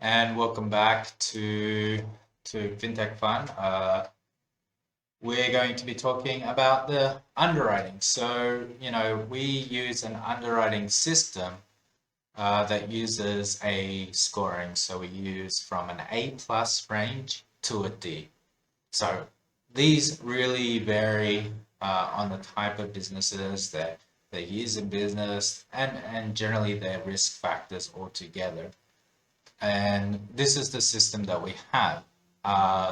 And welcome back to Fintechfund. We're going to be talking about the underwriting. So, we use an underwriting system that uses a scoring. So we use from an A plus range to a D. So these really vary on the type of businesses that they use in business and generally their risk factors altogether. And this is the system that we have.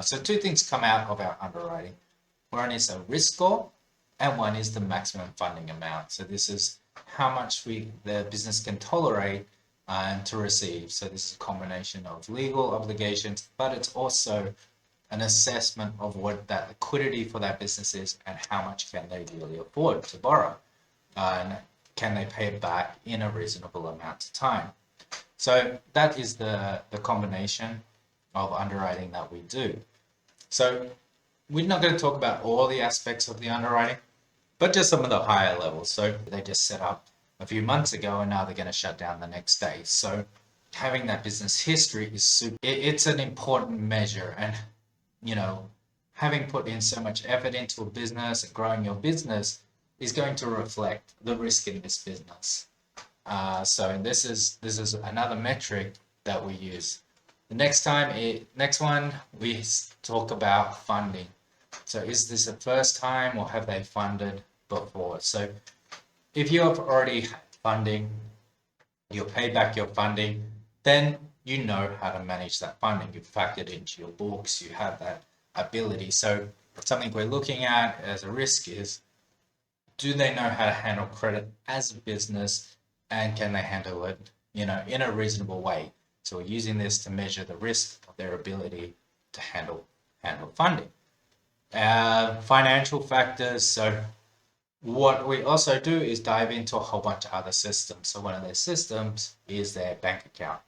So two things come out of our underwriting. One is a risk score, and one is the maximum funding amount. So this is how much the business can tolerate and to receive. So this is a combination of legal obligations, but it's also an assessment of what that liquidity for that business is and how much can they really afford to borrow, and can they pay it back in a reasonable amount of time. So that is the combination of underwriting that we do. So we're not going to talk about all the aspects of the underwriting, but just some of the higher levels. So they just set up a few months ago and now they're going to shut down the next day. So having that business history is it's an important measure. And, having put in so much effort into a business and growing your business is going to reflect the risk in this business. So this is another metric that we use. The next one we talk about funding. So is this the first time or have they funded before? So if you have already had funding, you paid back your funding, then you know how to manage that funding. You've factored into your books, you have that ability. So something we're looking at as a risk is, do they know how to handle credit as a business, and can they handle it, in a reasonable way? So we're using this to measure the risk of their ability to handle funding. Financial factors. So what we also do is dive into a whole bunch of other systems. So one of their systems is their bank account.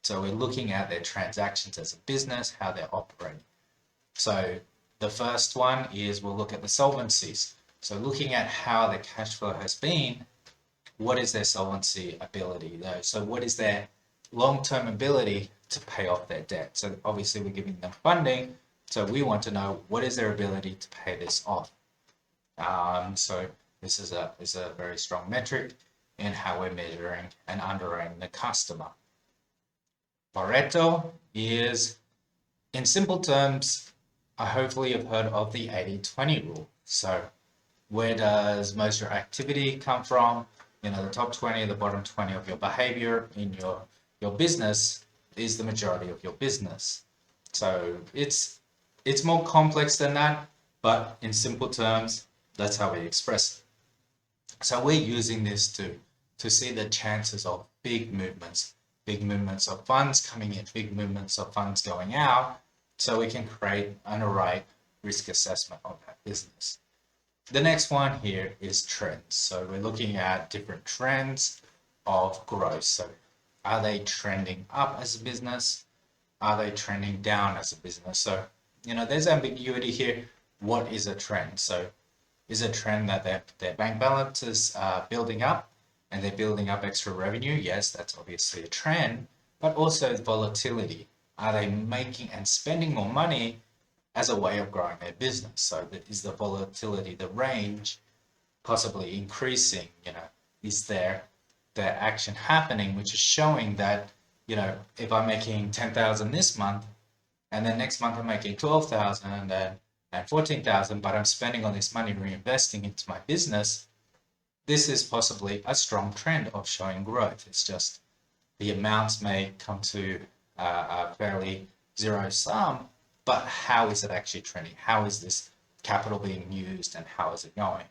So we're looking at their transactions as a business, how they're operating. So the first one is we'll look at the solvencies. So looking at how the cash flow has been, what is their solvency ability though? So what is their long-term ability to pay off their debt? So obviously we're giving them funding, so we want to know what is their ability to pay this off. So this is a very strong metric in how we're measuring and underwriting the customer. Pareto is, in simple terms, hopefully you've heard of the 80-20 rule. So where does most of your activity come from? The top 20, the bottom 20 of your behavior in your business is the majority of your business. So it's more complex than that, but in simple terms, that's how we express it. So we're using this to see the chances of big movements of funds coming in, big movements of funds going out, so we can create, underwrite risk assessment of that business. The next one here is trends. So we're looking at different trends of growth. So are they trending up as a business? Are they trending down as a business? So, there's ambiguity here. What is a trend? So is a trend that their bank balances are building up and they're building up extra revenue? Yes, that's obviously a trend, but also volatility. Are they making and spending more money as a way of growing their business? So that is the volatility, the range possibly increasing, is there action happening, which is showing that, if I'm making 10,000 this month and then next month I'm making 12,000 and 14,000, but I'm spending all this money reinvesting into my business, this is possibly a strong trend of showing growth. It's just the amounts may come to a fairly zero sum, but how is it actually trending? How is this capital being used and how is it going?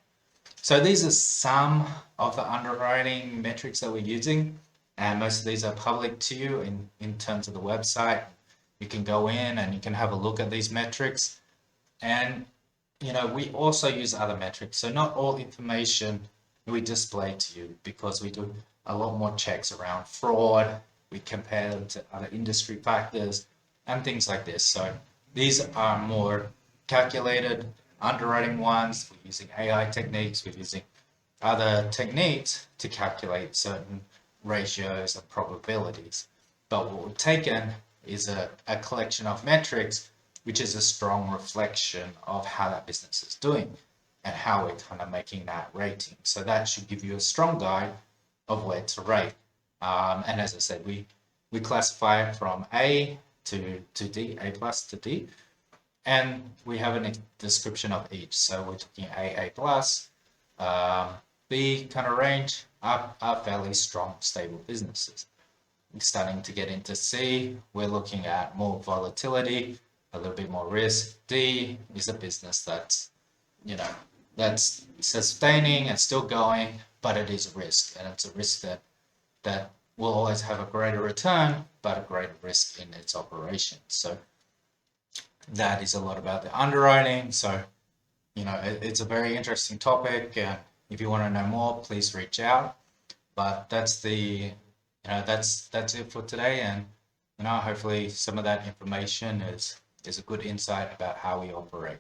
So these are some of the underwriting metrics that we're using, and most of these are public to you in terms of the website. You can go in and you can have a look at these metrics. And, we also use other metrics. So not all information we display to you, because we do a lot more checks around fraud. We compare them to other industry factors and things like this. So these are more calculated underwriting ones. We're using AI techniques. We're using other techniques to calculate certain ratios and probabilities. But what we've taken is a collection of metrics, which is a strong reflection of how that business is doing and how we're kind of making that rating. So that should give you a strong guide of where to rate. And as I said, we classify it from A to D, A plus to D, and we have a description of each. So we're talking A plus, B kind of range are fairly strong, stable businesses. We're starting to get into C, we're looking at more volatility, a little bit more risk. D is a business that's, that's sustaining and still going, but it is a risk, and it's a risk that will always have a greater return, but a greater risk in its operation. So that is a lot about the underwriting. So, it's a very interesting topic, and if you want to know more, please reach out. But that's that's it for today, and hopefully some of that information is a good insight about how we operate.